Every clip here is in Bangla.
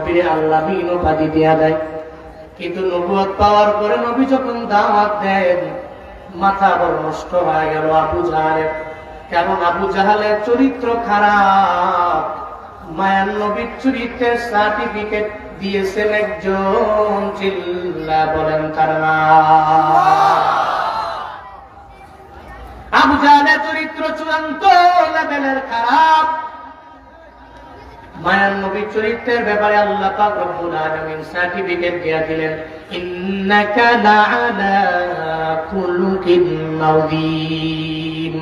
নবীর আল্লাহ আমিন উপাধি দেয়া দেয়। কিন্তু নবুয়ত পাওয়ার পরে নবী যখন দাওয়াত দেন, মাথা বড় নষ্ট হয়ে গেল আবু জাহালের। কারণ আবু জাহালের চরিত্র খারাপ। মায়ান নবীর চরিত্রের সার্টিফিকেট দিয়েছেন একজন, চিল্লা বলেন তার নাম। আবু জাহালের চরিত্র চূড়ান্ত লেভেলের খারাপ। মায়ান নবীর চরিত্রের ব্যাপারে আল্লাহ পাক রব্বুল আলামিন সার্টিফিকেট দিয়ে দিলেন, ইন্নাকা লাআলা খুলুকিন আযীম।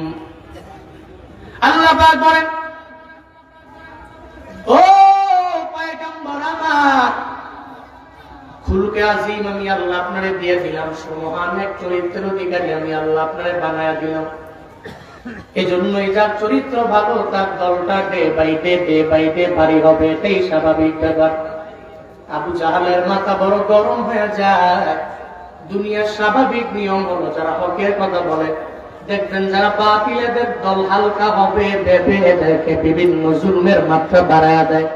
আল্লাহ পাক বলেন, ও পয়গম্বর আমার, খুলুকে আযীম আমি আল্লাহ আপনারে দিয়ে দিলাম, সুমহান এক চরিত্রের অধিকারী আমি আল্লাহ আপনারে বানায়া দিলাম। এজন্যই যার চরিত্র ভালো তার দলটা ডে বাই ডে ভারী হবে, এটাই স্বাভাবিক ব্যাপার। আবু জাহালের মাথা বড় গরম হয়ে যায়। দুনিয়ার স্বাভাবিক নিয়ম হলো যারা হকের কথা বলে, দেখবেন যারা বাতিলেদের দল হালকা হবে ভেবে দেখে বিভিন্ন জুলুমের মাত্রা বাড়ায়া দেয়,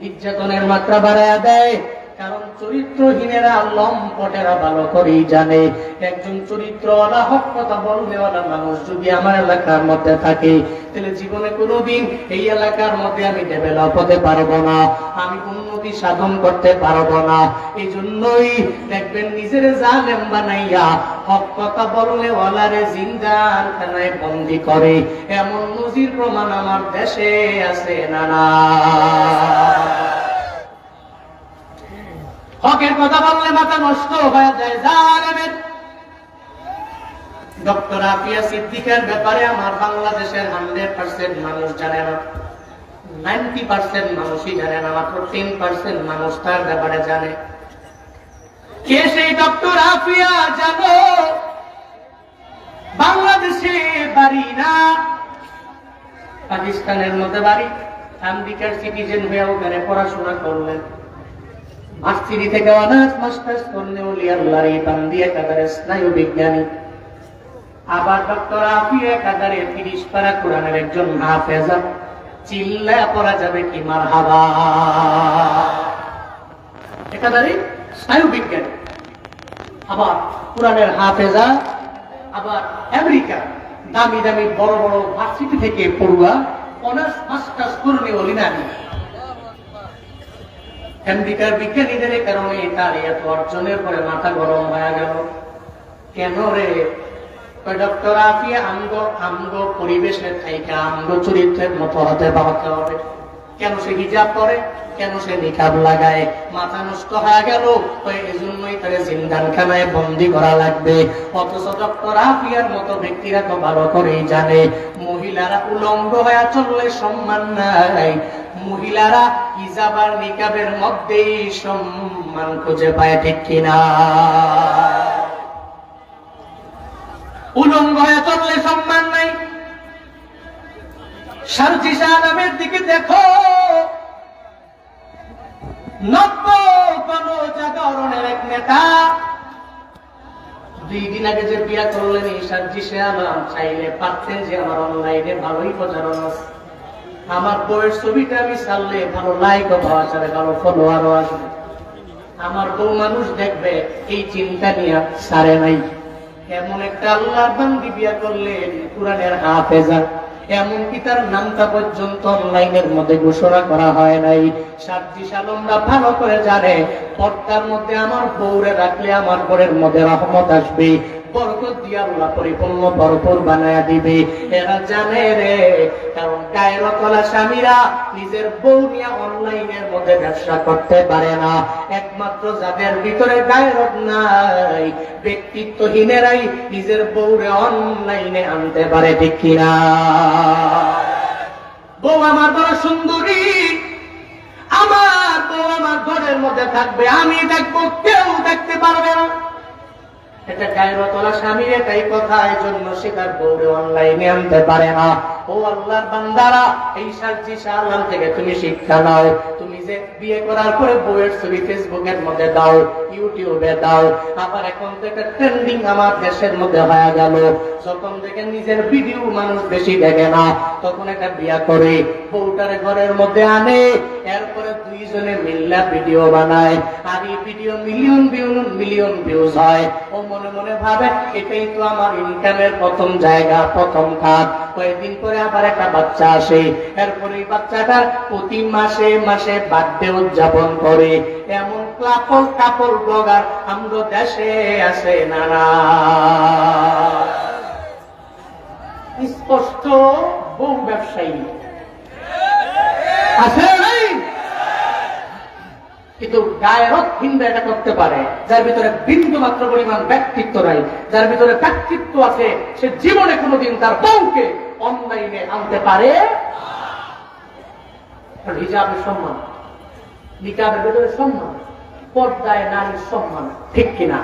নির্যাতনের মাত্রা বাড়ায়া দেয়। কারণ চরিত্রহীনেরা লম্পটেরা ভালো করেই জানে, একজন চরিত্রওয়ালা হক কথা বলনেওয়ালা মানুষ যদি আমার এলাকার মধ্যে থাকে, তাহলে জীবনে কোনোদিন এই এলাকার মধ্যে আমি ডেভেলপ হতে পারবো না, আমি উন্নতি সাধন করতে পারবো না। এই জন্যই দেখবেন নিজের জালেম বানাইয়া হক কথা বলনেওয়ালারে জিন্দাখানায় বন্দী করে। এমন নজির প্রমাণ আমার দেশে আছে না না? হকের কথা বললে মাথা নষ্ট হয়ে যায় জালেমের। ডক্টর আফিয়া সিদ্দিকের ব্যাপারে আমার বাংলাদেশের 100% মানুষ জানে না, 90% মানুষই জানে না, মাত্র 10% মানুষ তার ব্যাপারে জানে। কে সেই ডক্টর আফিয়া জানো? বাংলাদেশে বাড়ি না, পাকিস্তানের মধ্যে বাড়ি। আমেরিকার সিটিজেন হয়ে ওখানে পড়াশোনা করলেন, ভার্সিটি থেকে অনার্স মাস্টার্স করলে ওলি আল্লাহর এই বান্দি একাধারে স্নায়ু বিজ্ঞানী। আবার ডক্টর আফিয়া একাধারে 30 পারা কোরআনের একজন হাফেজা। চিল্লায় পড়া যাবে কি মারহাবা? একাধারে স্নায়ু বিজ্ঞানী, আবার কোরআনের হাফেজা, আবার আমেরিকা দামি দামি বড় বড় ভার্সিটি থেকে পড়ুয়া অনার্স মাস্টার্স করলে ওলি নারী। আমেরিকার বিজ্ঞানীদের কারণে তার এত অর্জনের পরে মাথা গরম হয়ে গেল। কেন রে? ডক্টর আফিয়া আমগো পরিবেশের থেকে আমগো চরিত্রের মতো হতে হবে। কেন সে হিজাব করে, কেন সে নিকাব লাগায়? মাথা নষ্ট হয়ে গেল। এজন্যই তাকে জিন্দাখানায় বন্দী করা লাগবে। অথচ ডক্টর আফিয়ার মতো ব্যক্তিরা তো ভালো করেই জানে মহিলারা উলঙ্গ হয়ে চললে সম্মান নাই, মহিলারা হিজাব আর নিকাবের মধ্যেই সম্মান খুঁজে পায়, ঠিক কিনা? উলঙ্গ হয়ে চললে সম্মান নাই। শারজি শাহ আলমের দিকে দেখো, নব্য গণজাগরণের এক নেতা 2 দিন আগে যে বিয়া করলেন এই শারজি শাহ আলম চাইলে পারতেন যে আমার অনলাইনে ভালোই প্রচারণ আছে, আমার বউয়ের ছবিটা আমি ছাড়লে ভালো লাইকও পাওয়া যাবে, ভালো ফলোয়ারও আসবে, আমার বউ মানুষ দেখবে, এই চিন্তা নিয়ে সারে নাই। এমন একটা আল্লাহর বান্দি বিয়া করলেন কোরআনের হাফেজা, এমনকি তার নামটা পর্যন্ত অনলাইনের মধ্যে ঘোষণা করা হয় নাই। শারজি শাহ আলমরা ভালো করে জানে পর্দার মধ্যে আমার বউরে রাখলে আমার বউয়ের মধ্যে রহমত আসবে, বরকত দিয়ে আল্লাহ পরিপূর্ণ ভরপুর বানায়া দিবে। এরা জানে রে, কারণ গায়রতলা স্বামীরা নিজের বউ নিয়ে অনলাইনের মধ্যে ব্যবসা করতে পারে না। একমাত্র যাদের ভিতরে গায়রত নাই, ব্যক্তিত্বহীনেরাই নিজের বউরে অনলাইনে আনতে পারে, ঠিক কিনা? বউ আমার বড় সুন্দরী, আমার বউ আমার ঘরের মধ্যে থাকবে, আমি দেখবো, কেউ দেখতে পারবে না। এটা গায়রতলা স্বামীর এটাই কথা, এই জন্য সে তার বউরে অনলাইনে আনতে পারে না। ও আল্লাহর বান্দারা, এই শারজি শাহ আলম থেকে তুমি শিক্ষা নাও। তুমি যে বিয়ে করার পরে বউয়ের ছবি ফেসবুকের মধ্যে দাও, ইউটিউবে দাও, আবার এখন থেকে ট্রেন্ডিং আমার দেশের মধ্যে হয়ে গেল। যখন থেকে নিজের ভিডিও মানুষ বেশি দেখে না, তখন একটা বিয়া করে বউটারে ঘরের মধ্যে আনে, এরপরে দুইজনে মিল্লা ভিডিও বানায়, আর এই ভিডিও মিলিয়ন ভিউজ হয়। ও মনে মনে ভাবে এটাই তো আমার ইনকামের প্রথম জায়গা, প্রথম কাজ। কয়েকদিন পরে আবার একটা বাচ্চা আসে, এরপরে এই বাচ্চাটার প্রতি মাসে মাসে বার্থডে উদযাপন করে। এমন কাপড় ব্লগার আমরা দেশে আছে নানা। স্পষ্ট বউ ব্যবসায়ী আছে নাই? কিন্তু গায়রতহীনরা এটা করতে পারে, যার ভিতরে বিন্দু মাত্র পরিমাণ ব্যক্তিত্ব নাই। যার ভিতরে ব্যক্তিত্ব আছে সে জীবনে কোনোদিন তার বউকে অনলাইনে আনতে পারে। হিজাবের সম্মান, নিকাবের ভিতরে সম্মান, পর্দায় নারীর সম্মান, ঠিক কিনা?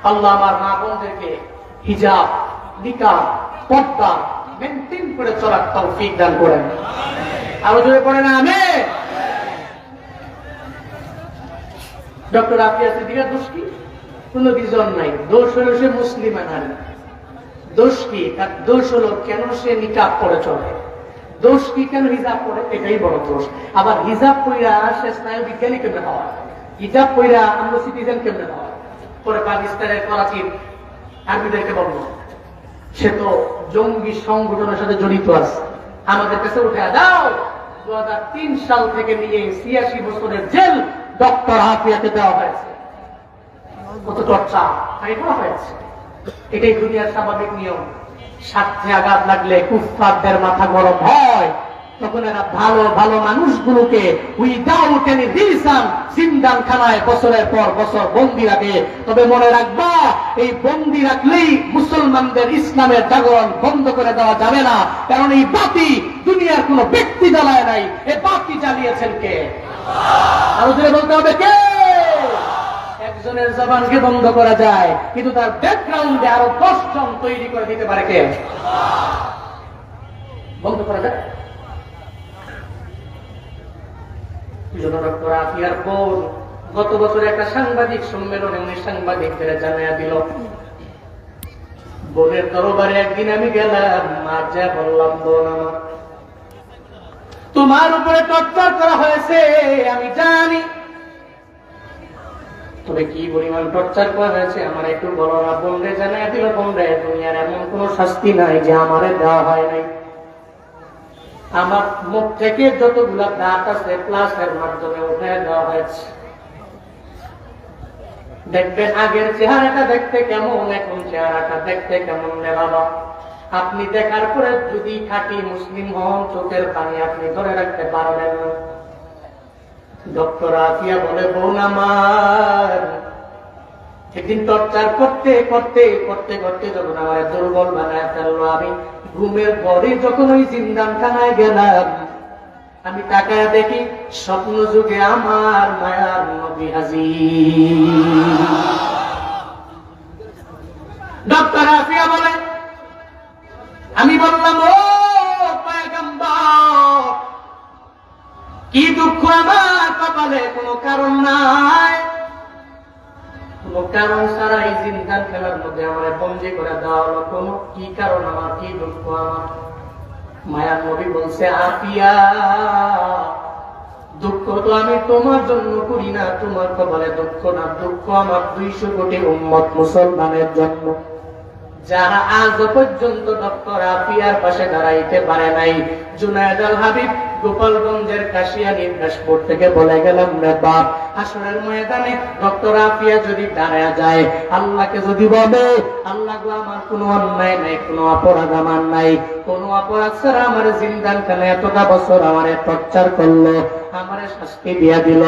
আল্লাহ আমার মা বোনদেরকে হিজাব, নিকাব, পর্দা মেনটেন করে চলার তৌফিক দান করেন। আরো জোরে পড়েন আমিন। ডক্টর আফিয়া সিদ্দিকার দোষ কি? কোন কিছু নাই। দোষ হলো সে মুসলিমা নারী। দোষ কি? তার দোষ হলো কেন সে নিকাব পরে চলে। দোষ কি? কেন হিজাব পরে, এটাই বড় দোষ। আবার হিজাব পইরা সে স্নায়ু বিজ্ঞানী কেমনে হওয়া, হিজাব পইরা আমরা সিটিজেন কেমনে হওয়া। পরে পাকিস্তানের করাচির আর্মিদেরকে বলবো সে তো জঙ্গি সংগঠনের সাথে জড়িত আছে, আমাদের কাছে উঠে দাও। 2003 সাল থেকে নিয়ে 86 বছরের জেল ডক্টর আফিয়াকে দেওয়া হয়েছে। কত চর্চা করা হয়েছে। এটাই দুনিয়ার স্বাভাবিক নিয়ম। স্বার্থে আঘাত লাগলে কুফফারদের মাথা গরম হয়, তখন এরা ভালো ভালো মানুষগুলোকে উইদাউট এনি রিজন জিন্দানখানায় বছরের পর বছর বন্দি রাখে। তবে মনে রাখবা, এই বন্দি রাখলেই মুসলমানদের ইসলামের জাগরণ বন্ধ করে দেওয়া যাবে না। কারণ এই বাতি দুনিয়ার কোন ব্যক্তি জ্বালায় নাই, এই বাতি জ্বালিয়েছেন কে? আরো জোরে বলতে হবে কে? একজনের জবানকে বন্ধ করা যায়, কিন্তু তার ব্যাকগ্রাউন্ডে আরো 10 জন তৈরি করে দিতে পারে কে? বন্ধ করা যায়। ডক্টর আফিয়ার বোন গত বছর একটা সাংবাদিক সম্মেলনে উনি সাংবাদিকদের জানাইয়া দিল, বোনের দরবারে একদিন আমি গেলাম, আর যা বললাম, বোন আমার তোমার উপরে টর্চার করা হয়েছে আমি জানি, তবে কি পরিমাণ টর্চার করা হয়েছে আমার একটু বলো না। বোনরে জানাইয়া দিল, বোনরে দুনিয়ার এমন কোন শাস্তি নাই যে আমারে দেওয়া হয় নাই। আমার মুখ থেকে যতগুলা দাঁত আছে প্লাসের মাধ্যমে উঠে দেওয়া হয়েছে। দেখবেন আগের চেহারাটা দেখতে কেমন, এখন চেহারাটা দেখতে কেমন রে বাবা। আপনি দেখার পরে যদি খাঁটি মুসলিম হন, চোখের পানি আপনি ধরে রাখতে পারবেন না। ডক্টর আফিয়া বলে, বোন আমার একদিন টর্চার করতে করতে করতে করতে যখন আমার দুর্বল বানায় ফেললো, আমি ঘুমের পরে যখন ওই জিন্দানখানায় গেলাম, আমি তাকায় দেখি স্বপ্ন যুগে আমার মায়ার নবী হাজির। ডক্টর আফিয়া বলে, আমি বললাম, ও পয়গম্বর, কি দুঃখ আমার কপালে, কোনো কারণ নাই, কোন কারণ ছাড়া এই জিন্দান খেলার মধ্যে আমার বন্দী করে দেওয়া হলো, কোন কি কারণ আমার, কি দুঃখ আমার? মায়ার নবী বলছে, আফিয়া দুঃখ তো আমি তোমার জন্য করি না, তোমার কপালে দুঃখ না, দুঃখ আমার 200 কোটি উম্মত মুসলমানের জন্য, যারা আজ পর্যন্ত ডক্টর আফিয়ার পাশে দাঁড়াইতে পারে নাই। জুনায়েদ আল হাবিব গোপালগঞ্জের কাশিয়ানী দাসপুর থেকে বলে গেলাম, রে বাপ, হাসরের ময়দানে ডক্টর আফিয়া যদি দাঁড়ায় যায়, আল্লাহকে যদি বলে, আল্লাহ গো আমার কোনো অন্যায় নাই, কোনো অপরাধ আমার নাই, কোনো অপরাধ ছাড়া আমার জিন্দানখানে এতটা বছর আমারে টর্চার করলো, আমারে শাস্তি দিয়া দিল,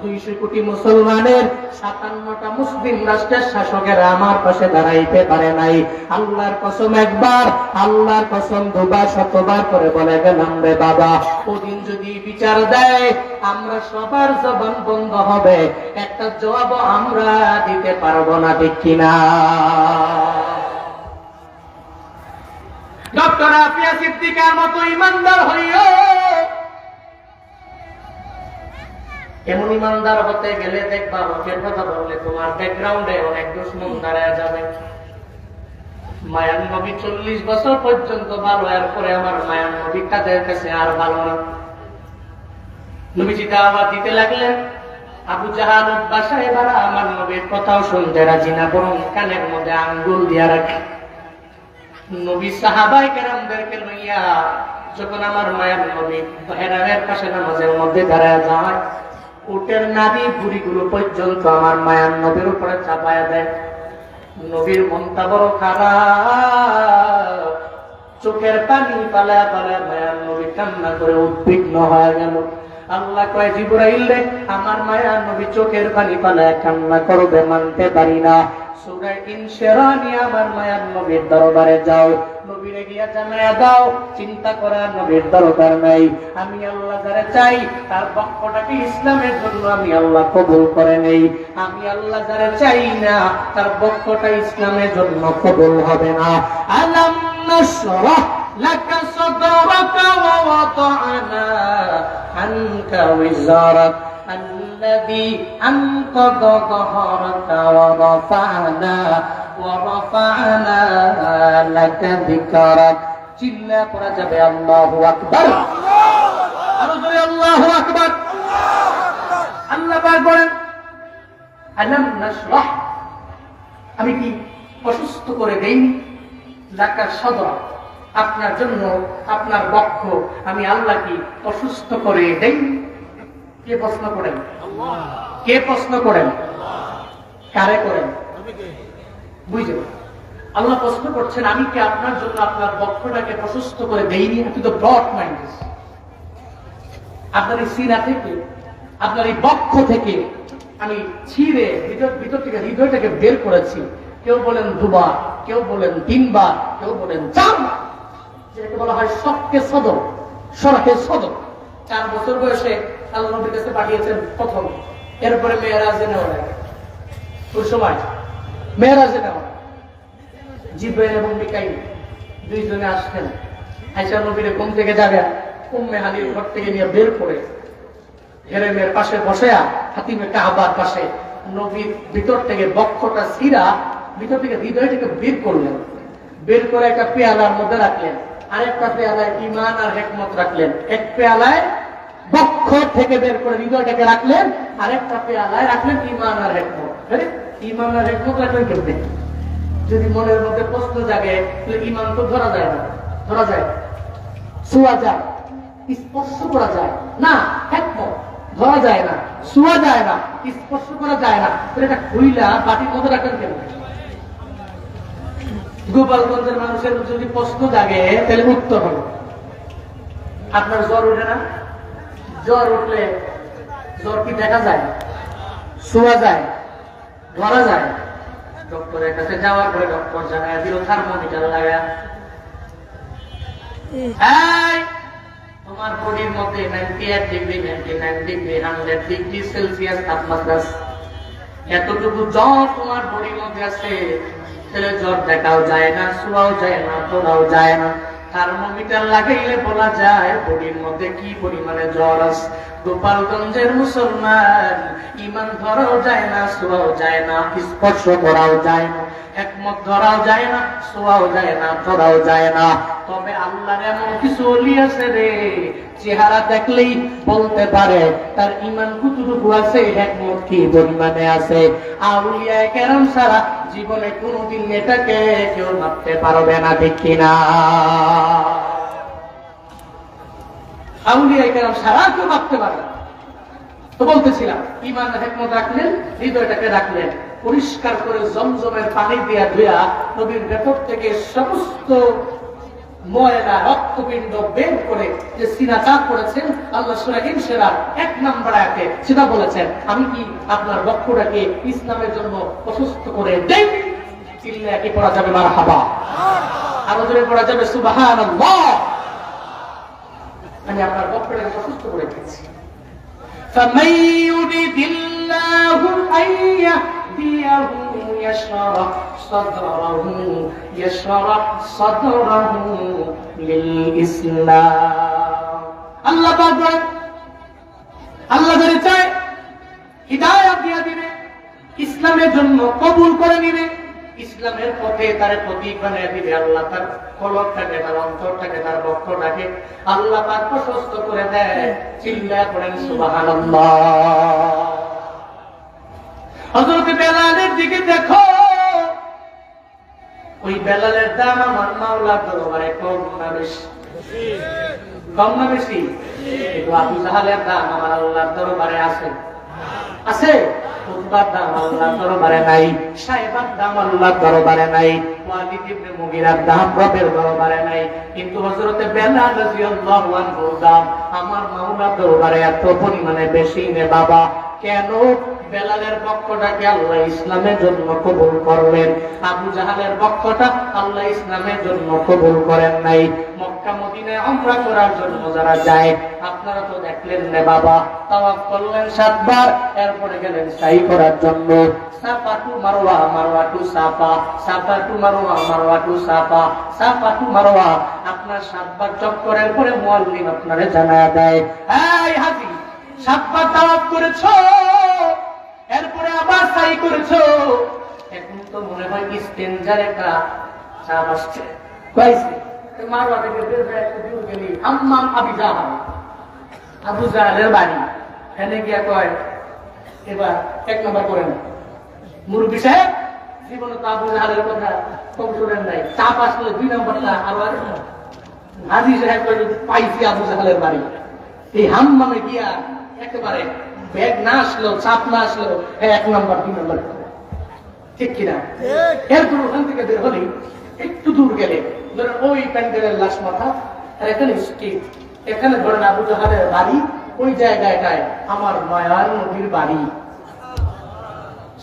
200 কোটি মুসলমানের 57টা মুসলিম রাষ্ট্রের শাসকেরা আমার পাশে দাঁড়াইতে পারে নাই। আল্লাহর কসম একবার, আল্লাহর কসম দুবার, শতবার করে বলে গেলাম, রে বাবা, ওদিন যদি বিচার দেয় আমরা সবার জবান বন্ধ হবে, একটা জবাব আমরা দিতে পারবো না, ঠিক কিনা? ডক্টর আফিয়া সিদ্দিকার মতো ইমানদার হইও, এমন ইমানদার হতে গেলে দেখবা হকের কথা বললে তোমার ব্যাকগ্রাউন্ডে অনেক দুশমন দাঁড়ায় যাবে। মায়ান নবী 40 বছর পর্যন্ত ভালো, এরপরে আমার মায়ান নবী কাদের কাছে আর ভালো না। নবীজি দাওয়াত দিতে লাগলেন, আবু জাহাল বাসায় বাড়া আমার নবীর কথাও শুনতে রাজি না, বরং কানের মধ্যে আঙ্গুল দিয়া রাখে। নবী সাহাবায়ে কেরামদেরকে লইয়া যখন আমার মায়ান নবী হেরামের পাশে নামাজের মধ্যে দাঁড়ায় যায়, উটের নারী বুড়িগুলো পর্যন্ত আমার মায়ান নবীর উপরে চাপায়া দেয়। নবীর মনটা বড় খারাপ, চোখের পানি পালায়া পালায়া মায়ান নবী কান্না করে উদ্বিগ্ন হয়ে গেল। আল্লাহ কয়, জিবরাইল রে, আমার মায়ান নবী চোখের পানি পালায়া কান্না করবে, মানতে পারি না। সূরা ইনশিরা নিয়ে আমার মায়ান নবীর দরবারে যাও, নবীরে গিয়া জানায়া দাও, চিন্তা করার নবীর দরকার নাই। আমি আল্লাহ যারা চাই তার বক্ষটাকে ইসলামের জন্য আমি আল্লাহ কবুল করে নেই। আমি আল্লাহ যারা চাই না তার বক্ষটা ইসলামের জন্য কবুল হবে না। আলাম নাশরাহ লাকা সাদরাকা ওয়া ওয়াদা'না আনকা ওয়িজারাক الذي أنقض ظهرك ورفعنا لك ذكرك চিল্লা পড়া যাবে আল্লাহু আকবার, আরো জোরে আল্লাহু আকবার। আল্লাহ পাক বলেন, আলাম নাশরাহ, আমি কি অসুস্থ করে দেইনি, লাকা সাদরা, আপনার জন্য আপনার বক্ষ আমি আল্লাহ কি অসুস্থ করে দেইনি? কে প্রশ্ন করেন? কে প্রশ্ন করেন? কারে করেন? বুঝে আল্লাহ প্রশ্ন করছেন, আমি কি আপনার জন্য আপনার বক্ষটাকে প্রশস্ত করে দেইনি? আপনি তো ব্রড মাইন্ড। আপনার এই সিনা থেকে, আপনার এই বক্ষ থেকে আমি ছিঁড়ে ভিতর থেকে হৃদয়টাকে বের করেছি। কেউ বলেন 2 বার, কেউ বলেন 3 বার, কেউ বলেন 4 বার, যেটাকে বলা হয় শখকে সদর, শরহে সদর। 4 বছর বয়সে আল্লাহ নবীর কাছে পাঠিয়েছেন প্রথম, এরপরে মেরাজে নেওয়া লাগে। ওই সময় মেরাজে নেওয়া, জিবরাইল এবং মিকাইল দুইজনে আসলেন। আয়েশা নবীর ঘুম থেকে জাগা উম্মে হানির ঘর থেকে নিয়ে বের করে হেরেমের পাশে বসেয়া হাতিমে কাবার পাশে নবীর ভিতর থেকে বক্ষটা ছিঁড়া ভিতর থেকে হৃদয়টাকে বের করলেন। বের করে একটা পেয়ালার মধ্যে রাখলেন, আরেকটা পেয়ালায় ঈমান আর হিকমত রাখলেন। এক পেয়ালায় বক্ষ থেকে বের করে হৃদয়টাকে রাখলেন, আরেকটা পেয়ালায় রাখলেন ঈমান আর হিকমত। ঈমান আর হিকমত রাখলেন কেমনে? যদি মনের মধ্যে প্রশ্ন জাগে, তাহলে ঈমান তো ধরা যায় না, ধরা যায়, ছোঁয়া যায়, স্পর্শ করা যায় না। হিকমত ধরা যায় না, ছোঁয়া যায় না, স্পর্শ করা যায় না। এটা খুইলা বাটির মধ্যে রাখলেন কেমনে? গোপালগঞ্জের মানুষের যদি প্রশ্ন জাগে, তাহলে উত্তর হলো, আপনার জ্বর উঠে না? জ্বর উঠলে জ্বর কি দেখা যায়, ছোঁয়া যায়, ধরা যায়? ডক্টরের কাছে যাওয়ার পরে ডক্টর জানায় দিল থার্মোমিটার লাগা, তোমার বডির মধ্যে 98 ডিগ্রি, 99 ডিগ্রি, 100 ডিগ্রি সেলসিয়াস তাপমাত্রা, এতটুকু জ্বর তোমার বডির মধ্যে আছে। তাহলে জ্বর দেখাও যায় না, ছোঁয়াও যায় না, ধরাও যায় না। থার্মোমিটার লাগাইলে বলা যায় বডির মধ্যে কি পরিমাণে জ্বর আছে। গোপালগঞ্জের মুসলমান ঈমান ধরাও যায় না, ছোঁয়াও যায় না, স্পর্শ করাও যায় না, হিকমত ধরাও যায় না, ছোঁয়াও যায় না, ধরাও যায় না। তবে আল্লাহর এমন কিছু ওলি আছে রে, চেহারা দেখলেই বলতে পারে তার ঈমান কতটুকু আছে, হিকমত কি পরিমাণে আছে। আউলিয়ায়ে কেরাম ছাড়া জীবনে কোনোদিন এটাকে কেউ মাপতে পারবে না, ঠিক কিনা? আউলিয়ায়ে কেরাম ছাড়া কেউ মাপতে পারবে না। তো বলতেছিলাম, ঈমান হিকমত রাখলেন, হৃদয়টাকে রাখলেন, পরিষ্কার করে জমজমের পানি দিয়া ধুয়া নবীর ভেতর থেকে সমস্ত ময়লা রক্তপিণ্ড বের করে যে সিনাচার করেছেন, আল্লাহ সূরা ইনশিরার 1 নম্বর আয়াতে সেটা বলেছেন, আমি কি আপনার বক্ষটাকে ইসলামের জন্য প্রশস্ত করে দেই? চিল্লায়া কি পড়া যাবে মারহাবা? আরো জোরে পড়া যাবে সুবহানাল্লাহ। আমি আপনার বক্ষটাকে প্রশস্ত করে দিয়েছি। فمن يرد الله أن يهديه يشرح صدره للإسلام। আল্লাহ পাক বলেন, আল্লাহ যদি চায় হিদায়াত দিয়ে দিবে, ইসলামের জন্য কবুল করে নিবে, ইসলামের পথে তার প্রতীক বানিয়ে দিবে। আল্লাহ তার কলবটাকে, তার অন্তরটাকে, তার বক্ষটাকে আল্লাহ পাক প্রশস্ত করে দেয়। চিল্লায়া পড়েন সুবহানাল্লাহ। হযরত বেলালের দিকে দেখো, ওই বেলালের দাম আমার মাওলার দরবারে কম না বেশি? কম না বেশি? কিন্তু আবু জাহালের দাম আমার আল্লাহর দরবারে আছে, আছে? উতবার দাম আল্লাহর দরবারে নাই, সাইবার দাম আল্লাহর দরবারে নাই, ওয়ালিদ ইবনে মুগীরার দাম রবের দরবারে নাই। কিন্তু হযরত বেলাল রাদিয়াল্লাহু আনহুর দাম আমার মাওলার দরবারে এত পরিমাণে বেশি নে বাবা। কেন? বেলালের পক্ষটাকে আল্লাহ ইসলামের জন্য কবুল করলেন, আবু জাহালের পক্ষটা আল্লাহ ইসলামের জন্য কবুল করেন নাই। মক্কা মদিনায় উমরা করার জন্য যারা যায়, আপনারা তো দেখলেন না বাবা, তাওয়াফ করলেন 7 বার, এরপরে গেলেন সাই করার জন্য। সাফা টু মারওয়া, মারওয়া টু সাফা, সাফা টু মারওয়া, মারওয়া টু সাফা, সাফা টু মারওয়া। আপনার 7 বার চক্করের পরে মুআল্লিম আপনারে জানায়া দেয়, এই হাজী 7 বার তাওয়াফ করেছো, এরপরে আবার সাই করেছো, এখন তো মনে হয় ইস্তেনজার একটা চাপ আসছে। কইছে মারওয়া থেকে বের হয়ে একটু দূর গেলি হাম্মাম আবি জাহাল, আবু জাহালের বাড়ি। এখানে গিয়া কয়, এবার 1 নম্বর করেন। মুরব্বী সাহেব জীবনে তো আবু জাহালের কথা কম শোনেন নাই, চাপ আসলে 2 নম্বরটা আবার হাজী সাহেব পাইছি আবু জাহালের বাড়ি। এই হাম্মামে গিয়া একেবারে ব্যাগ না আসলো, চাপ না আসলো, 1 নম্বর 2 নম্বর, ঠিক কিনা? এরপর ওখান থেকে বের হলেই একটু দূর গেলে ধরেন ওই প্যান্ডেলের লাশ মাথা, আর এখানে স্ট্রিট, এখানে ধরেন আবু জাহালের বাড়ি, ওই জায়গাটায় আমার মায়ার নবীর বাড়ি।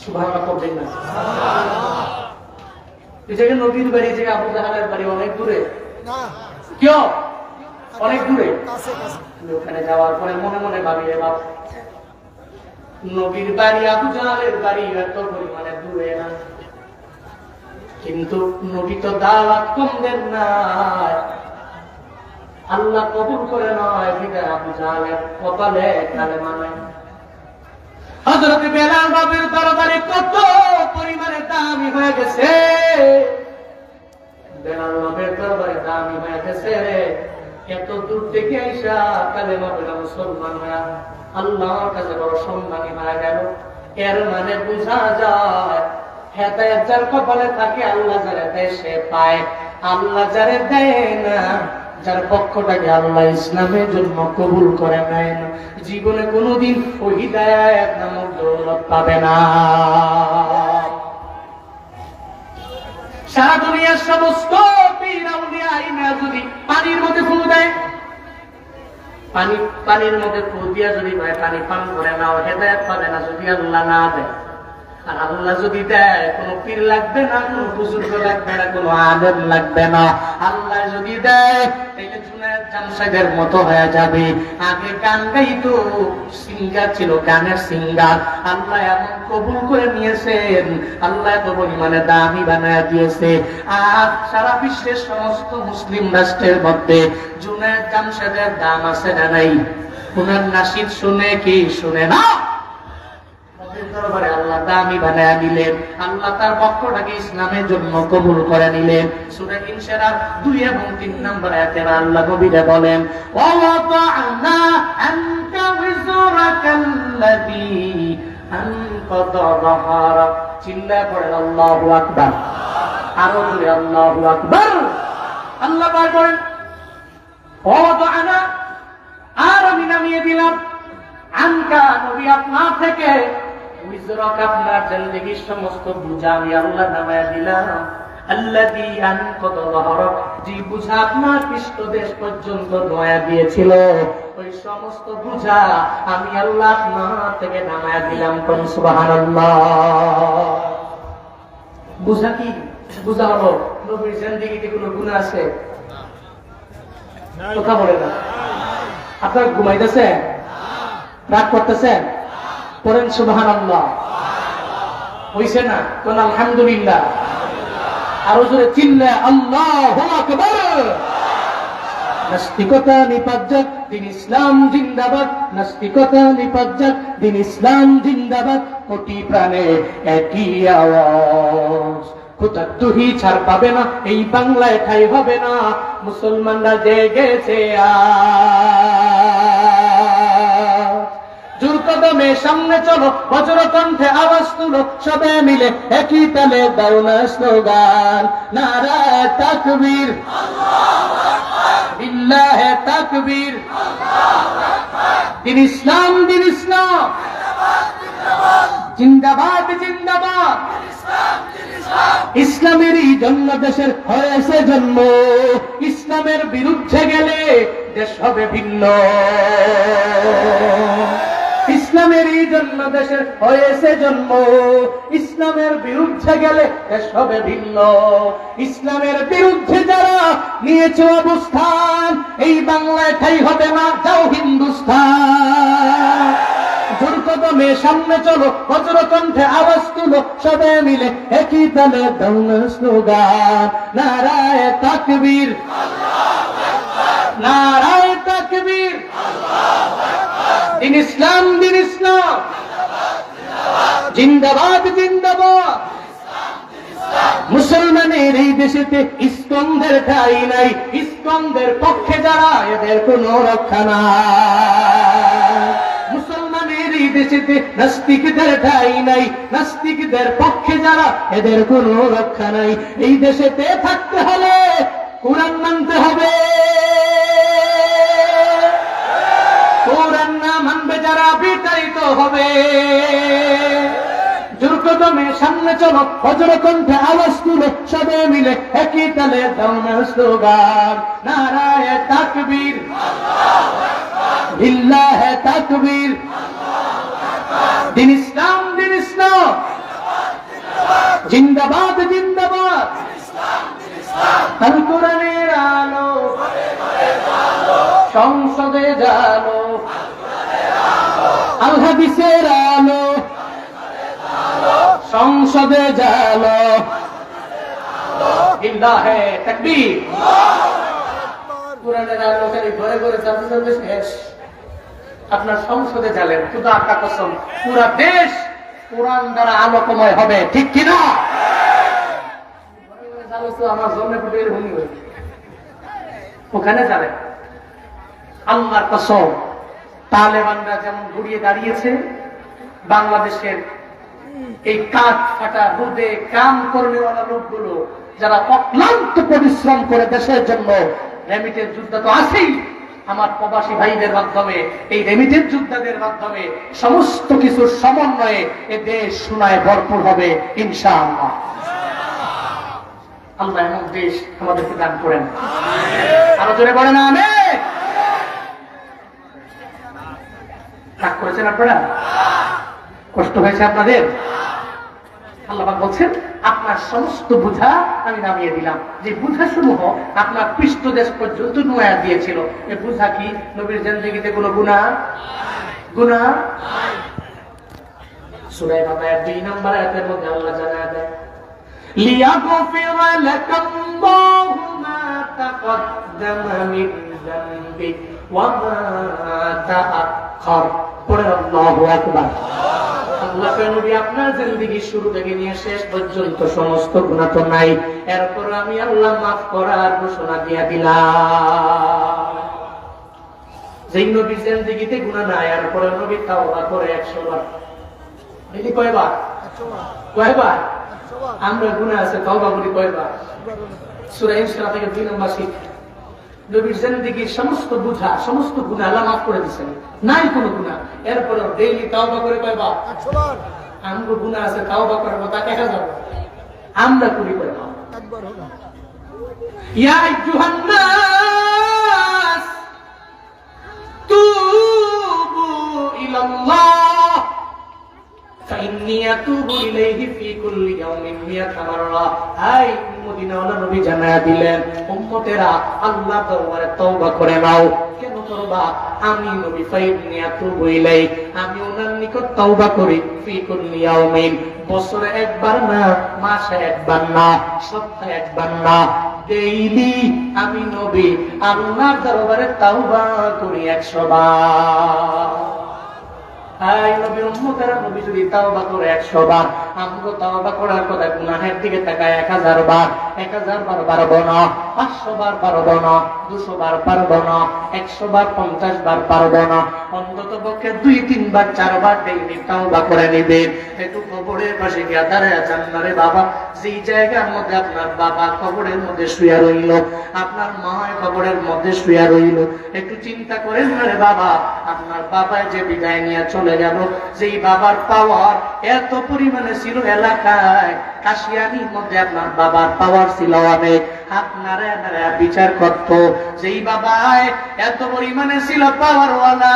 সুবহানাল্লাহ করবেন না? এই জায়গায় নবীর বাড়ি, যে আবু জাহালের বাড়ি অনেক দূরে, কেউ অনেক দূরে। ওখানে যাওয়ার পরে মনে মনে ভাবি, বাপ নবীর বাড়ি আবু জাহালের বাড়ি এত পরিমাণে দূরে না, কিন্তু নবী তো দাওয়াত কম দেন না, আল্লাহ কবুল করে নয়, বিদায় আবু জাহালের কপালে কালেমা নাই। হযরত বেলাল বাবের দরবারে কত পরিমাণে দামি হয়ে গেছে, বেলাল বাবের দরবারে দামি হয়ে গেছে রে। এত দূর থেকে আইসা কালেমা পড়ে মুসলমান হয়ে আল্লাহর কাছে বড় সম্মানী হয়ে গেল। এর মানে বোঝা যায়, হেদায়েত যার কপালে থাকে আল্লাহ যারে দেয় সে পায়, আল্লাহ যারে দেয় না, যার পক্ষটাকে আল্লাহ ইসলামের জন্য কবুল করে নেয় না, জীবনে কোনোদিন ওই হিদায়াত নামক দৌলত পাবে না। সারা দুনিয়ার সমস্ত পীর আউলিয়া আইনা যদি পানির মধ্যে ফু দেয়, পানির মধ্যে ফু দিয়া যদি পানি পান করে নাও, হেদায়েত পাবে না যদি আল্লাহ না দেয়। আর আল্লাহ যদি দেয়, কোনো পীর লাগবে না, কোনো বুজুর্গ লাগবে না, কোনো আলেম লাগবে না। আল্লাহ যদি দেয় তাহলে জুনায়েদ জামশেদের মতো হয়ে যাবে। আগে গান গাইতো, সিঙ্গার ছিল, গানের সিঙ্গার। আল্লাহ এমন কবুল করে নিয়েছেন, আল্লাহ এত পরিমাণে দামি বানায় দিয়েছে। আর সারা বিশ্বের সমস্ত মুসলিম রাষ্ট্রের মধ্যে জুনায়েদ জামশেদের দাম আছে না নাই? ওনার নাশিদ শুনে কি শুনে না? দরবারে আল্লাহ দামি বানায়া দিলেন, আল্লাহ তার পক্ষটাকে ইসলামের জন্য কবুল করে নিলেন। সূরা ইনশিরাহ 2 এবং 3 নম্বর আয়াতে আল্লাহ নবীকে বলেন, ওয়াতা'না আনকা বিজরাকাল্লাযী আনকাদা যাহরাক। চিল্লায়ে পড়েন আল্লাহু আকবার, আরো জোরে আল্লাহু আকবার। আল্লাহ পাক বলেন, ওয়াতা'না, আর আমি নামিয়ে দিলাম, আনকা নবী আপনার থেকে, বিজরাক আপনার জিন্দেগীর সমস্ত বোঝা আমি আল্লাহ নামায়া দিলাম। আল্লাযী আনকাদা যাহরাক, যে বোঝা আপনার পৃষ্ঠদেশ পর্যন্ত দয়া দিয়েছিল, ওই সমস্ত বোঝা আমি আল্লাহ আপনার থেকে নামায়া দিলাম। কোন সুবহানাল্লাহ। বোঝা কি? বোঝা হলো নবীর জিন্দেগীতে কোনো গুনাহ আছে? কথা বলে না। আপনারা ঘুমাইতেছেন, রাগ করতেছেন? পড়েন সুবহানাল্লাহ। হইছে না? কোন আলহামদুলিল্লাহ। আরো জোরে চিল্লা আল্লাহু আকবার। নাস্তিকতা নিপাত যাক, দিন ইসলাম জিন্দাবাদ। নাস্তিকতা নিপাত যাক, দিন ইসলাম জিন্দাবাদ। কোটি প্রাণে একই আওয়াজ, কুতাদ্দুহি ছাড় পাবে না, এই বাংলায় ঠাই হবে না। মুসলমানরা জেগেছে জোর কদমে সামনে চলো, বজ্র কণ্ঠে আওয়াজ তুলো, সবে মিলে একই তালে দাও না স্লোগান, নারায়ে তাকবীর, বিল্লাহে তাকবীর। দিন ইসলাম, দিন ইসলাম জিন্দাবাদ, জিন্দাবাদ। ইসলামেরই জন্য দেশের হয়েছে জন্ম, ইসলামের বিরুদ্ধে গেলে দেশ হবে ভিন্ন। ইসলামেরই জন্য দেশের হয়েছে জন্ম, ইসলামের বিরুদ্ধে গেলে দেশ হবে ভিন্ন। ইসলামের বিরুদ্ধে যারা নিয়েছে অবস্থান, এই বাংলায় ঠাই হবে না, যাও হিন্দুস্তান। জোর কদমে সামনে চলো, বজ্র কণ্ঠে আওয়াজ তুলো, সবে মিলে একই তালে দাও না স্লোগান, নারায়ে তাকবীর, নারায়ে তাকবীর। দিন ইসলাম, দিন ইসলাম জিন্দাবাদ, জিন্দাবাদ। মুসলমানের এই দেশেতে ইস্কনদের ঠাঁই নাই, ইস্কনদের পক্ষে যারা এদের কোনো রক্ষা নাই। মুসলমানের এই দেশেতে নাস্তিকদের ঠাঁই নাই, নাস্তিকদের পক্ষে যারা এদের কোনো রক্ষা নাই। এই দেশেতে থাকতে হলে কোরআন মানতে হবে, কোরআন না মানবে যারা বিতাড়িত হবে। জোর কদমে সামনে চলো, বজ্র কণ্ঠে আওয়াজ তুলো, সবে মিলে একই তালে দাও না স্লোগান, নারায়ে তাকবীর, বিল্লাহে তাকবীর। দিন ইসলাম, দিন ইসলাম জিন্দাবাদ, জিন্দাবাদ। আল কোরআনের আলো সংসদে জালো, আল হাদিসের আলো সংসদে জালো, বিল্লাহে তাকবীর। কোরআনের আলো খালি ঘরে ঘরে চালতে চালতে শেষ, আপনার সংসদে জ্বালেন, খুদা কা কসম পুরা দেশ কোরআন দ্বারা আলোকময় হবে, ঠিক কিনা? আমার জন্য ওখানে যাবেন, আল্লাহর কসম তালেবানরা যেমন ঘুরিয়ে দাঁড়িয়েছে, বাংলাদেশের এই কাঠ ফাটা রোদে কাম কর্মীওয়ালা লোকগুলো যারা অক্লান্ত পরিশ্রম করে দেশের জন্য, রেমিটেন্স যুদ্ধ তো আছেই, আমার প্রবাসী ভাইদের মাধ্যমে, এই রেমিটেন্স যোদ্ধাদের মাধ্যমে সমস্ত কিছুর সমন্বয়ে এ দেশ সোনায় ভরপুর হবে ইনশাআল্লাহ। আল্লাহ এমন দেশ আমাদেরকে দান করেন, আরো জোরে বলেন আমিন। রাগ করেছেন আপনারা? কষ্ট হয়েছে আপনাদের? আল্লাহ পাক বলছেন আপনার সমস্ত বোঝা আমি নামিয়ে দিলাম। যে বোঝা সমূহ আপনার পৃষ্ঠদেশ পর্যন্ত নোয়া দিয়েছিল, এই বোঝা কি? নবীর জিন্দেগিতে কোনো গুনাহ সূরা বাকারার 2 নম্বর আয়াতের মধ্যে আল্লাহ জানায় দেয়, লিয়াগফির লাকাল্লাহু মা তাকদ্দামা মিন যামবিক ওয়া মা তাআখার। পড়ে আল্লাহু আকবার। আল্লাহ নবী আপনার জিন্দেগি শুরু থেকে নিয়ে শেষ পর্যন্ত সমস্ত গুনাহ তো নাই, এরপর আমি আল্লাহ মাফ করার ঘোষণা দিয়ে দিলাম। যেই নবীর জিন্দেগিতে গুনাহ নাই, এরপর নবী তাওবা করে 100 বার। এটি কয়বার? কয়বার? আমরা গুনাহ আছে তাওবা করি কয়বার? সূরা ইনশিরাহ থেকে 2 নম্বর শিক্ষা। নবীর জিন্দেগির সমস্ত বোঝা, সমস্ত গুনাহ আল্লাহ মাফ করে দিয়েছেন, নাই কোনো গুনাহ। এরপর ডেইলি তাওবা করে কয়বার? 100 বার। আমরা গুনাহ আছে তাওবা করব তা 1000 বার। আমরা করি কয়বার? একবার হলো। ইয়া আইয়ুহান নাস তুবু ইলাল্লাহ ফাইন্নী আতুবু ইলাইহি ফি কুল্লি ইয়াউমিন 100 মাররা। হাই মদিনাওয়ালা নবী জানায়া দিলেন, উম্মতেরা আল্লাহ দরবারে তওবা করে নাও। কেন করবা? আমি নবী ফাইন্নী আতুবু ইলাই, আমি ওনার নিকট তওবা করি ফি কুল্লি ইয়াউমিন, বছরে একবার না, মাসে একবার না, সপ্তাহে একবার না, ডেইলি আমি নবী আল্লাহর দরবারে তাওবা করি 100 বার। এই নবীর উম্মতেরা নবী যদি তাওবা করে 100 বার, আমগো তাওবা করার কথা গুনাহের দিকে তাকায় 1000 বার। 1000 বার পারবো না, 500 বার পারবো না, 200 বার পারবো না, 100 বার 50 বার পারবো না, অন্তত পক্ষে 2-3 বার 4 বার ডেইলি তাওবা করে নিবে। একটু কবরের পাশে গিয়ে দাঁড়ায় আছেন না রে বাবা, যেই জায়গার মধ্যে আপনার বাবা কবরের মধ্যে শুয়ে রইল, আপনার মা কবরের মধ্যে শুয়ে রইল, একটু চিন্তা করেন না রে বাবা, আপনার বাবা যে বিদায় নিয়ে চলে গেল, যেই বাবার পাওয়ার এত পরিমাণে ছিল এলাকায়, কাশিয়ানির মধ্যে আপনার বাবার পাওয়ার ছিল অনেক, আপনারা বিচার করত, যেই বাবায় এত পরিমাণে ছিল পাওয়ারওয়ালা,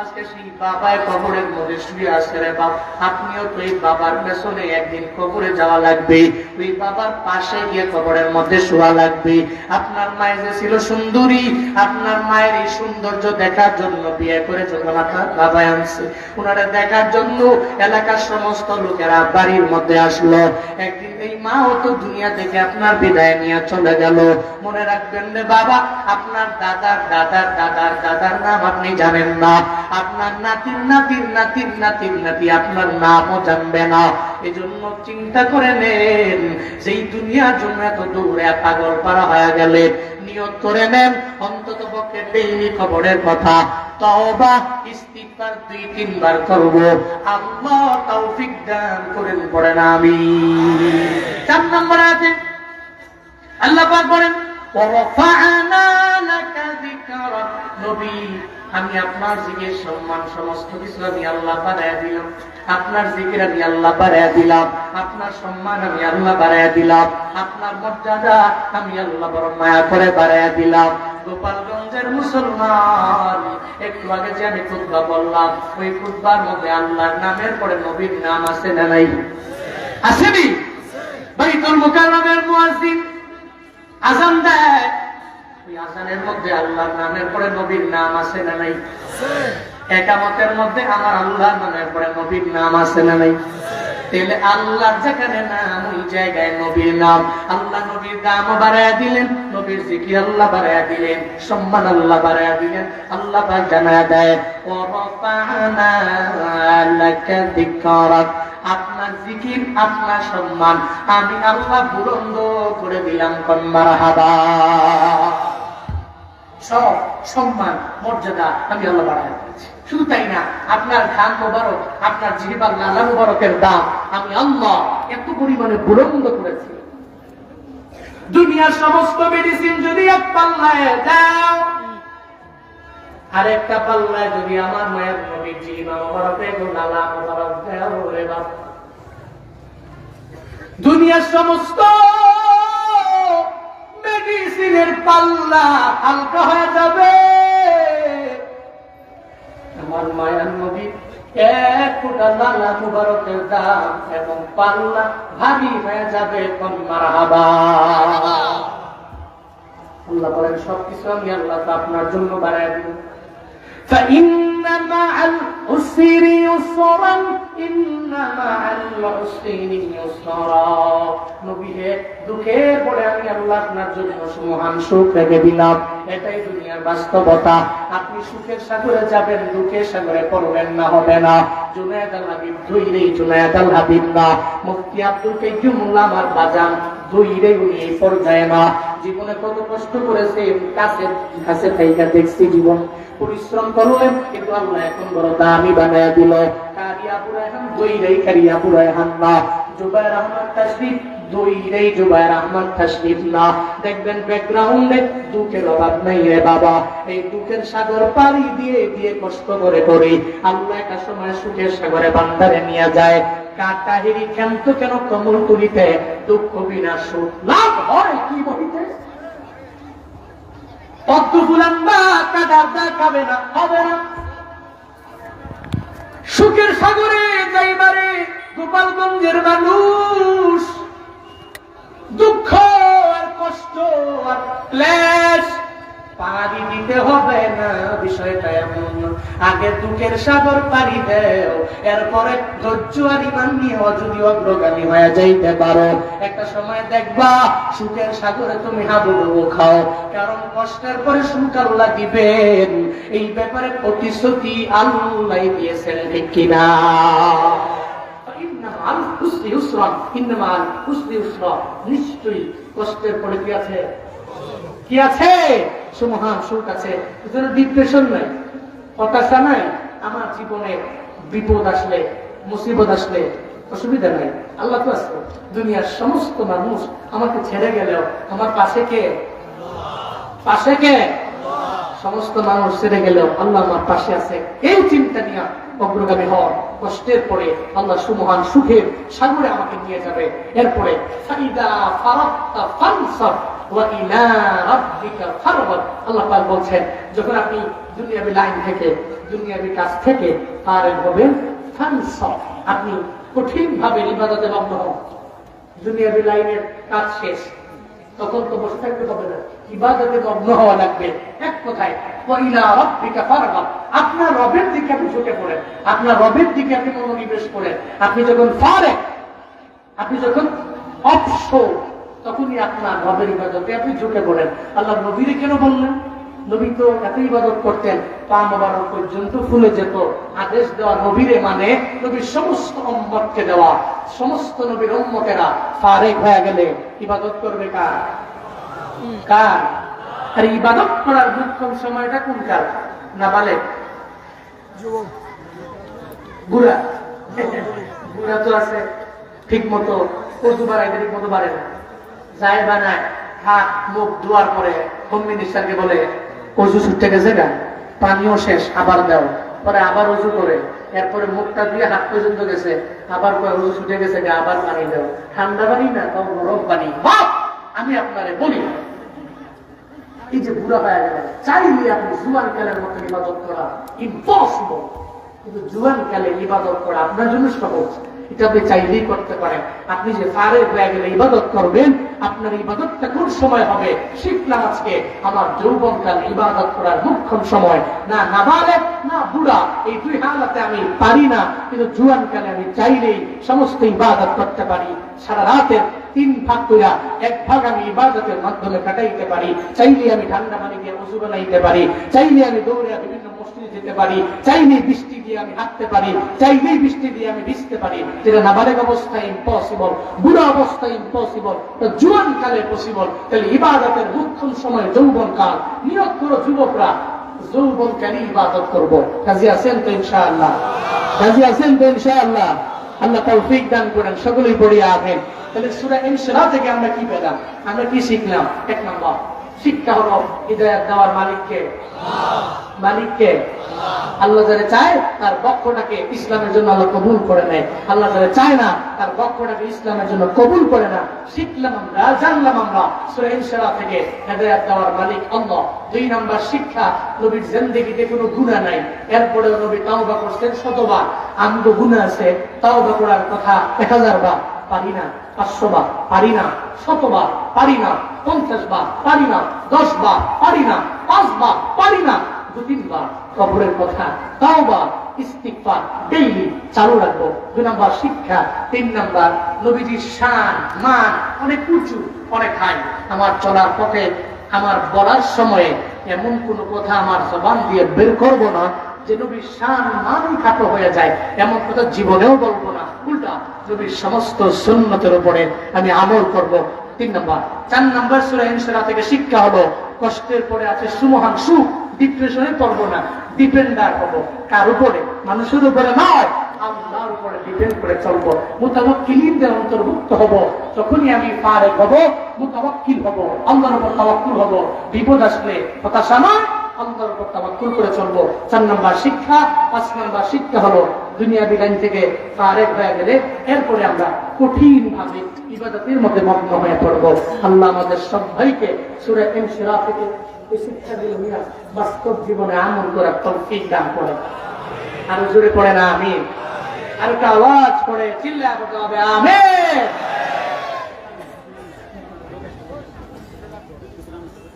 আজকে সেই বাবায় কবরের মধ্যে শুয়ে আছে রে বাপ। আপনিও তো এই বাবার পেছনে একদিন কবরে যাওয়া লাগবে, ওই বাবার পাশে গিয়ে কবরের মধ্যে শোয়া লাগবে। আপনার মায়ের যে ছিল সুন্দরী, আপনার মায়ের এই সৌন্দর্য দেখার জন্য বিয়ে করে যখন আপনার বাবায় আনছে, ওনারা দেখার জন্য এলাকার সমস্ত লোকেরা বাড়ির মধ্যে আসলো। একদিন এই মাও তো দুনিয়া থেকে আপনার বিদায় নিয়ে চলে গেল। মনে রাখবেন রে বাবা, আপনার দাদার দাদার দাদার দাদার নাম আপনি জানেন না, আপনার নাতির নাতির নাতির নাতির নাতি আপনার নামও জানবে না। এই জন্য চিন্তা করে নেন, যেই দুনিয়ার জন্য এত দূরে পাগল পারা হয়ে গেলে, নিয়ত করে নেন অন্তত পক্ষে ডেইলি খবরের কথা তওবা ইস্তিগফার 2-3 বার করব। আল্লাহ তৌফিক দান করেন, পড়েন আমিন। 4 নম্বর আছে আল্লাহ পাক বলেন, ওয়ারাফা'না লাকা যিকরাক। নবী, আমি আপনার জিকির সম্মান সমস্ত কিছু আমি আল্লাহ বাড়ায়া দিলাম, আপনার জিকির আমি আল্লাহ বাড়ায়া দিলাম, আপনার সম্মান আমি আল্লাহ বাড়ায়া দিলাম, আপনার মর্যাদা আমি আল্লাহ বড় মায়া করে বাড়ায়া দিলাম। গোপালগঞ্জের মুসলমান, একটু আগে যে আমি খুতবা বললাম, ওই খুতবার মধ্যে আল্লাহর নামের পরে নবীর নাম আছে না নাই? আসেনি? বাইতুল মুকাররমের মুয়াজ্জিন আযান দেয়, ওই আযানের মধ্যে আল্লাহর নামের পরে নবীর নাম আছে না নাই? একামতের মধ্যে আমার আল্লাহর নামের পরে নবীর নাম আছে না নাই? তাহলে আল্লাহর যেখানে নাম, ওই জায়গায় নবীর নাম। আল্লাহ নবীর দামও বাড়ায়া দিলেন, নবীর জিকির আল্লাহ বাড়ায়া দিলেন, সম্মান আল্লাহ বাড়ায়া দিলেন। আল্লাহ পাক জানায়া দেয়, ওয়ারাফা'না লাকা যিকরাক, আপনার জিকির আপনার সম্মান আমি আল্লাহ বুলন্দ করে দিলাম। কোন মারহাবা। সব সম্মান মর্যাদা আমি আল্লাহ বাড়ায়া দিয়েছি। শুধু তাই না, আপনার খান মোবারক, আপনার জিহ্বার লালা মোবারকের দাম আমি আল্লাহ এত পরিমাণে বুলন্দ করেছি। দুনিয়ার সমস্ত মেডিসিন যদি এক পাল্লায় দাও, আর একটা পাল্লায় যদি আমার মায়ের নবীর জিহ্বা মোবারকের লালা মোবারক দাও রে বাপ, দুনিয়ার সমস্ত মেডিসিনের পাল্লা হালকা হয়ে যাবে, আমার মায়ার নবী 1 ফোঁটা লালা মুবারকের দাম এবং পাল্লা ভারী হয়ে যাবে। কোন মারহাবা। আল্লাহ বলেন, সবকিছু আমি আল্লাহ তো আপনার জন্য বাড়ায় দিব। فإن مع العسر يسرا إن مع العسر يسرا। নবী হে, দুঃখের পরে আমি আল্লাহ আপনার জন্য মহান সুখ রেখে দিলাম। এটাই দুনিয়ার বাস্তবতা। আপনি সুখের সাগরে যাবেন, দুঃখের সাগরে পড়বেন না, হবে না। জুনায়েদ আল হাবিব দুইরেই জুনায়েদ আল হাবিব না, মুফতি আব্দুল কাইয়ুম মোল্লা আমার বাজান দুইরে উনি এই পর্যায়ে না। জীবনে কত কষ্ট করেছে, কাছে কাছে থাইকা দেখছি, জীবন পরিশ্রম করলেন, কিন্তু আল্লাহ এখন বড় দামি বানায়া দিল। কারিয়া পুরায়হান দুইরেই কারিয়া পুরায়হান না, জুবায়ের আহমদ তাশরীফ দুইরেই জুবায়ের আহমদ তাশরীফ না। দেখবেন ব্যাকগ্রাউন্ডে দুঃখের অভাব নাই রে বাবা। এই দুঃখের সাগর পাড়ি দিয়ে দিয়ে কষ্ট করে করে আল্লাহ একটা সময় সুখের সাগরে বান্দারে নিয়ে যায়। কাটাহিরি ক্ষান্ত কেন কমল তুলিতে, দুঃখ বিনা সুখ লাভ হয় কি বলিতে। পদ্ম ফুলাম্বা কাদার দা খাবে না, হবে না। সুখের সাগরে যাইবারে গোপালগঞ্জের মানুষ দুঃখ আর কষ্ট আর ক্লেশ পাড়ি দিতে হবে না, বিষয়টা এমন। আগে দুঃখের সাগর পাড়ি দেও, এরপরে ধৈর্য আর ঈমান নিয়ে যদি অগ্রগামী হয়ে যাইতে পারো, একটা সময় দেখবা সুখের সাগরে তুমি হাবুডুবু খাও। কারণ কষ্টের পরে সুখ আল্লাহ দিবেন, এই ব্যাপারে প্রতিশ্রুতি আল্লাহ দিয়েছেন, ঠিক কিনা? নিশ্চয়ই কষ্টের পরে কি আছে? কি আছে? সুমহান সুখ আছে। ডিপ্রেশন নাই, হতাশা নাই। আমার জীবনে বিপদ আসলে, মুসিবত আসলে অসুবিধা নাই, আল্লাহ তো আছে। দুনিয়ার সমস্ত মানুষ আমাকে ছেড়ে গেলেও আমার পাশে কে? পাশে কে? সমস্ত মানুষ ছেড়ে গেলেও আল্লাহ আমার পাশে আছে। এই চিন্তা নিয়ে অগ্রগামী হওয়ার, কষ্টের পরে আল্লাহ সুমহান সুখের সাগরে আমাকে নিয়ে যাবে। এরপরে ফাইদা ফারাক্তা ফানসাব ওয়া ইলা রাব্বিকা ফারগাব। আল্লাহ পাক বলছেন, যখন আপনি দুনিয়াবি লাইন থেকে, দুনিয়াবি কাজ থেকে ফারেগ হবেন, ফানসাব, আপনি কঠিন ভাবে ইবাদতে মগ্ন হন। দুনিয়াবি লাইনের কাজ শেষ, তখন তো বসে থাকতে হবে না, ইবাদতে মগ্ন হওয়া লাগবে। এক কথায় ওয়া ইলা রাব্বিকা ফারগাব, আপনার রবের দিকে আপনি ঝুঁকে পড়েন, আপনার রবের দিকে আপনি মনোনিবেশ করেন। আপনি যখন ফারেগ, আপনি যখন অবসর, তখনই আপনার রবের ইবাদতে আপনি ঝুঁকে পড়েন। আল্লাহ নবীরে কেন বললেন? নবী তো এত ইবাদত করতেন, পা মোবারক পর্যন্ত ফুলে যেত। আদেশ দেওয়া নবীরে মানে নবীর সমস্ত উম্মতকে দেওয়া। সমস্ত নবীর উম্মতেরা ফারেগ হয়ে গেলে ইবাদত করবে কার? কার? আর ইবাদত করার মুখ্যম সময়টা কোন কাল? না বলে বুড়া, বুড়া তো আছে ঠিক মতো কচু বাড়াই, ঠিক মতো বাড়ে না, যায় বানায়, হাত মুখ ধোয়ার পরে হোম মিনিস্টারকে বলে অজু ছুটতে গেছে গা, পানিও শেষ, আবার দাও। পরে আবার অজু করে, এরপরে মুখটা দিয়ে হাত পর্যন্ত গেছে, আবার অজু ছুটে গেছে গা, আবার পানি দাও। ঠান্ডা পানি না, তাও বরফ পানি। আমি আপনারে বলি, এই যে বুড়া হয়ে গেলেন, চাইলে আপনি জুয়ান কালের মতো ইবাদত করা ইম্পসিবল, কিন্তু জুয়ান কালে ইবাদত করা আপনার জন্য সহজ। এটা আপনি চাইলেই করতে পারেন। আপনি যে ফারেগ হয়ে গেলে ইবাদত করবেন, আপনার ইবাদতটা কোন সময় হবে শিখলাম আজকে। আমার যৌবনকাল ইবাদত করার মুখ্যম সময়। না নাবালেগ না বুড়া, এই দুই হালাতে আমি পারি না, কিন্তু জুয়ান কালে আমি চাইলেই সমস্ত ইবাদত করতে পারি। সারা রাতের 3 ভাগ কইরা 1 ভাগ আমি ইবাদতের মাধ্যমে কাটাইতে পারি। চাইলে আমি ঠান্ডা পানি দিয়ে ওযু বানাইতে পারি, চাইলে আমি দৌড়ে বিভিন্ন মসজিদে যেতে পারি, চাইলে বৃষ্টি দিয়ে আমি হাঁটতে পারি, চাইলে বৃষ্টি দিয়ে আমি ভিজতে পারি। যেটা নাবালেগ অবস্থায় ইম্পসিবল, বুড়া অবস্থায় ইম্পসিবল, জুয়ান কালে পসিবল। তাহলে ইবাদতের মুখ্যম সময় যৌবন কাল। নিয়ত করো যুবকরা, যৌবন কালে ইবাদত করব। কাজী আছেন তো ইনশাআল্লাহ? কাজী আছেন তো ইনশাআল্লাহ? আল্লাহ তৌফিক দান করেন, সকলেই পড়ে আছেন। তাহলে সূরা ইনশিরাহ থেকে আমরা কি পেলাম? আমরা কি শিখলাম? 1 নম্বর শিক্ষা হলো হিদায়াত দেওয়ার মালিককে। মালিককে আল্লাহ যারা চায় তার পক্ষটাকে ইসলামের জন্য আল্লাহ কবুল করে নেয়, আল্লাহ যারা চায় না তার পক্ষটাকে ইসলামের জন্য কবুল করে না। শিখলাম আমরা, জানলাম আমরা সূরা ইনশিরাহ থেকে হিদায়াত দেওয়ার মালিক আল্লাহ। 2 নম্বর শিক্ষা, নবীর জিন্দেগিতে কোনো গুনাহ নাই, এরপরেও নবী তাওবা করছেন 100 বার। আমগো গুনাহ আছে, তাওবা করার কথা 1000 বার, পারি না। 500 বার পারি না, 100 বার পারি না, 50 বার পারি না, 10 বার পারি না, 5 বার পারি না, 2-3 বার কবরের কথা, তাওবা ইস্তিগফার ডেইলি চালু রাখবো। 2 নম্বর শিক্ষা। 3 নম্বর নবীজির শান মান অনেক উঁচু, অনেক হাই। আমার চলার পথে, আমার বলার সময়ে এমন কোন কথা আমার জবান দিয়ে বের করব না যে নবীর শান মানই খাটো হয়ে যায়, এমন কথা জীবনেও বলবো না। উল্টা নবীর সমস্ত সুন্নতের উপরে আমি আমল করব। 3 নম্বর। 4 নম্বর সূরা ইনশিরাহ থেকে শিক্ষা হলো কষ্টের পরে আছে সুমহান সুখ। ডিপ্রেশনে পড়বো না, ডিপেন্ডার হব। কার উপরে? মানুষের উপরে নয়, আল্লাহর উপরে ডিপেন্ড করে চলবো। মুতাওয়াক্কিলিনদের অন্তর্ভুক্ত হব। যখনই আমি ফারেগ হব, মুতাওয়াক্কিল হব, আল্লাহর উপর তাওয়াক্কুল হব। বিপদ আসলে হতাশা নয়, আল্লাহর উপর তাওয়াক্কুল করে চলবো। 4 নম্বর শিক্ষা। 5 নম্বর শিক্ষা হলো দুনিয়াবি লাইন থেকে ফারেগ হয়ে গেলে এরপরে আমরা কঠিন ভাবে ইবাদতের মধ্যে মগ্ন হয়ে পড়বো। আল্লাহ আমাদের সবাইকে সূরা ইনশিরাহ থেকে এই শিক্ষাগুলো নিয়ে বাস্তব জীবনে আমল করার তৌফিক দান করে। আরো জোরে পড়ে না আমিন? আর একটা আওয়াজ করে চিল্লায় বলতে হবে আমিন।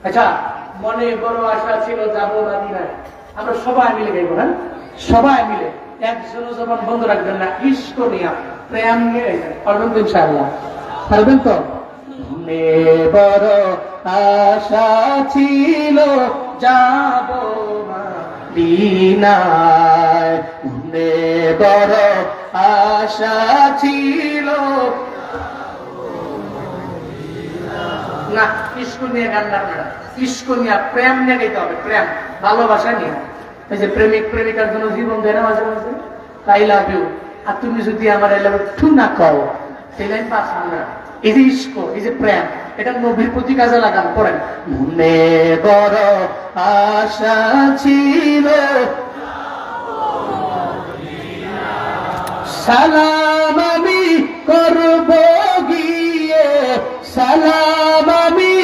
আচ্ছা, মনে বড় আশা ছিল যাবো মদিনায়। আমরা সবাই মিলে গাইবো, হ্যাঁ সবাই মিলে, একজনও জবান বন্ধ রাখবেন না। ইশক নিয়া প্রেম নিয়ে গাইবেন, পারবেন তো ইনশাআল্লাহ? পারবেন তো? মনে বড় আশা ছিল যাবো মদিনায়, মনে বড় আশা ছিল। না, ইশক নিয়ে গান না, ইশক নিয়ে প্রেম নিয়ে গাইতে হবে, প্রেম ভালোবাসা নিয়ে। এই যে প্রেমিক প্রেমিকার জন্য জীবন দেয় না মাঝে মাঝে, আই লাভ ইউ, আর তুমি যদি আমার আই লাভ ইউ না কও, সেই লাইন পাস না। এই যে ইশক, এই যে প্রেম, এটা নবীর প্রতি কাজে লাগান। পড়েন, মনে বড় আশা ছিল সালাম আমি করব গিয়ে, সালাম আমি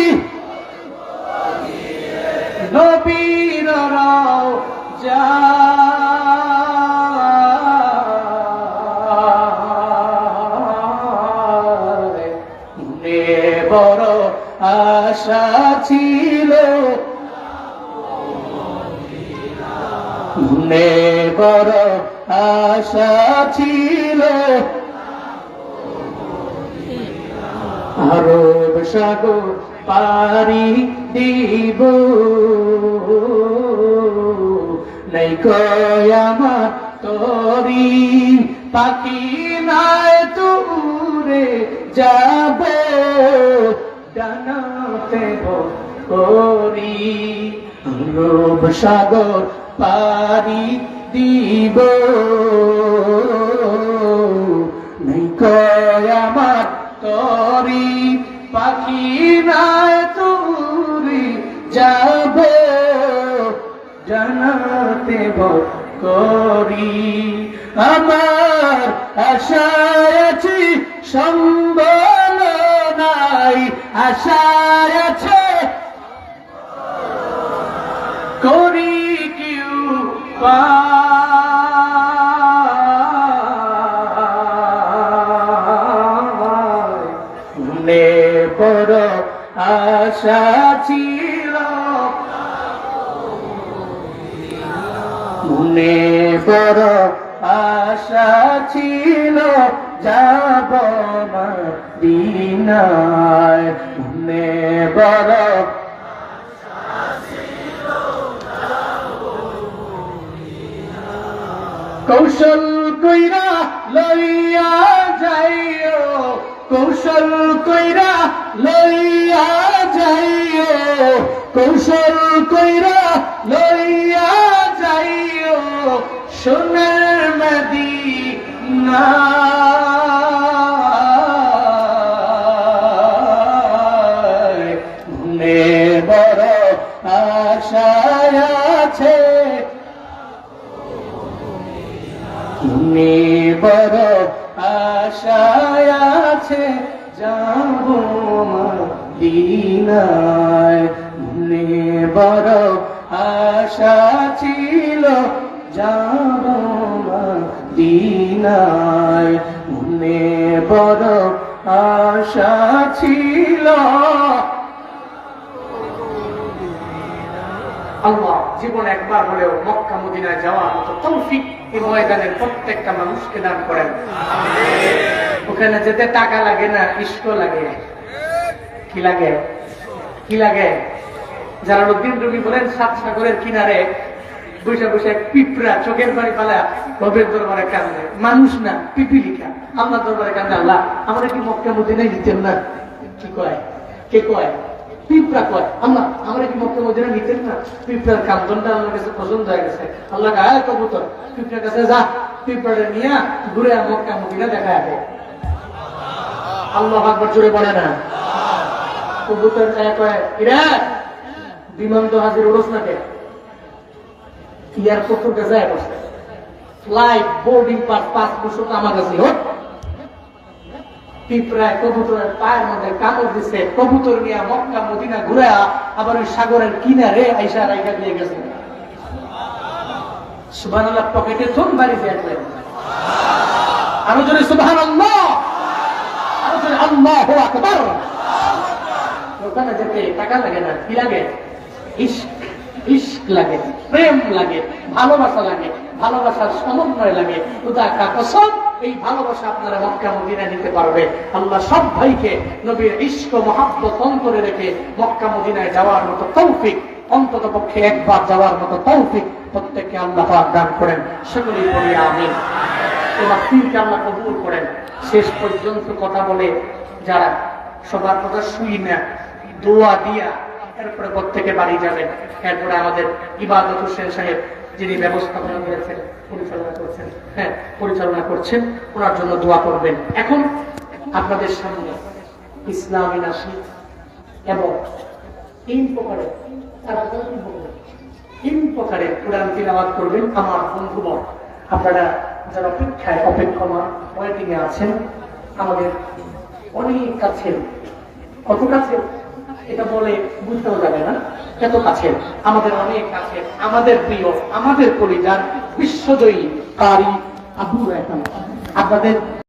নবীর রওজা, মনে বড় আশা ছিল, মনে বড় আশা ছিল, আরব সাগর পারি দিব, নাই কয় আমার তরি পাখি নাই তুরে যাব, ডানাতে করি, আরব সাগর পারি দিব, নাই কয় আমার তরি পাখি নাই তুরি যাব, জানাতে করি। আমার আশায় আছি সম্বল নাই, আশায় আছে করি কেউ মনে বড় আশা ছিল, মনে বড় আশা ছিল যাব মদিনায়, মনে বড় কৌশল কইরা লইয়া যাইও, কৌশল কইরা লইয়া যাইও, কৌশল কইরা লইয়া যাইও, সোনার মদিনা, মনে বড় আশা আছে, মনে বড় আশা আছে যাব মদিনায়, মনে বড় আশা ছিল যাব মদিনায়, মনে বড় আশা ছিল। আল্লাহ জীবন একবার হলেও মক্কা মদিনায় যাওয়ার মতো তৌফিক এই ময়দানের প্রত্যেকটা মানুষকে দান করেন। ওখানে যেতে টাকা লাগে না, ইশক লাগে। কি লাগে? কি লাগে? জালালউদ্দিন রুমি বলেন, সাত সাগরের কিনারে বসে বসে পিঁপড়া চোখের পানি পালা রবের দরবারে কান্দে। মানুষ না, পিপিলিকা আল্লাহ দরবারে কান্দে, আল্লাহ আমরা কি মক্কা মদিনায় নিতেন না? কি কয়? কে কয়? পিঁপড়া কয়, আল্লাহ আমরা কি মক্কা মদিনা নিতেন না? পিঁপড়ার কান্দনটা আল্লাহর কাছে পছন্দ হয়ে গেছে। আল্লাহ গায়ে কবুতর পিঁপড়ার কাছে যা, পিঁপড়া নিয়ে ঘুরে মক্কা মদিনা দেখা যাবে। আল্লাহ আকবার জোরে বলে না? কবুতর কয়, ইরা বিমান তো হাজির ওরস না কে? এয়ারপোর্টের কাছে বসে ফ্লাইট বোর্ডিং পাস 5 বছর আমার কাছে হোক। পিঁপড়ায় কবুতরের পায়ের মধ্যে কামড় দিচ্ছে, কবুতর নিয়ে মক্কা মদিনা ঘুরে আবার ওই সাগরের কিনারে আইসা রাইখা দিয়ে গেছে। সুবহানাল্লাহ, পকেটে থন বাড়ি ফেললেন। আরো জোরে সুবহানাল্লাহ, আরো জোরে আল্লাহু আকবার। ওখানে যেতে টাকা লাগে না, কি লাগে? ইশক ইশক লাগে, প্রেম লাগে, ভালোবাসা লাগে, ভালোবাসার সমন্বয় লাগে। খুদা কা কসম, এই ভালোবাসা আপনারা মক্কা মদিনায় নিতে পারবে। আল্লাহ সব ভাইকে নবীর ইশক ও মহব্বত অন্তরে রেখে মক্কা মদিনায় যাওয়ার মতো তৌফিক, অন্তত পক্ষে একবার যাওয়ার মতো তৌফিক প্রত্যেককে আল্লাহ পাক দান করেন। সকলেই বলি আমিন। তোমার পীরকে আল্লাহ কবুল করেন। শেষ পর্যন্ত কথা বলে যারা সবার কথা শুই না, দোয়া দিয়া এরপরে প্রত্যেকে বাড়ি যাবেন। এরপরে আমাদের ইবাদত হোসেন সাহেব যিনি ব্যবস্থাপনা করেছেন, পরিচালনা করছেন, ওনার জন্য দোয়া করবেন। এখন আপনাদের সামনে ইসলামী নাশিদ এবং তিন প্রকারের কোরআন তিলাওয়াত করবেন আমার বন্ধুগণ। আপনারা যারা অপেক্ষমান ওয়েটিং এ আছেন, আমাদের অনেক কাছে, কত কাছে এটা বলে বুঝতেও যাবে না, এত কাছে, আমাদের অনেক কাছে, আমাদের প্রিয়, আমাদের পরিবার, বিশ্বজয়ী কারি আবু রায়হান আপনাদের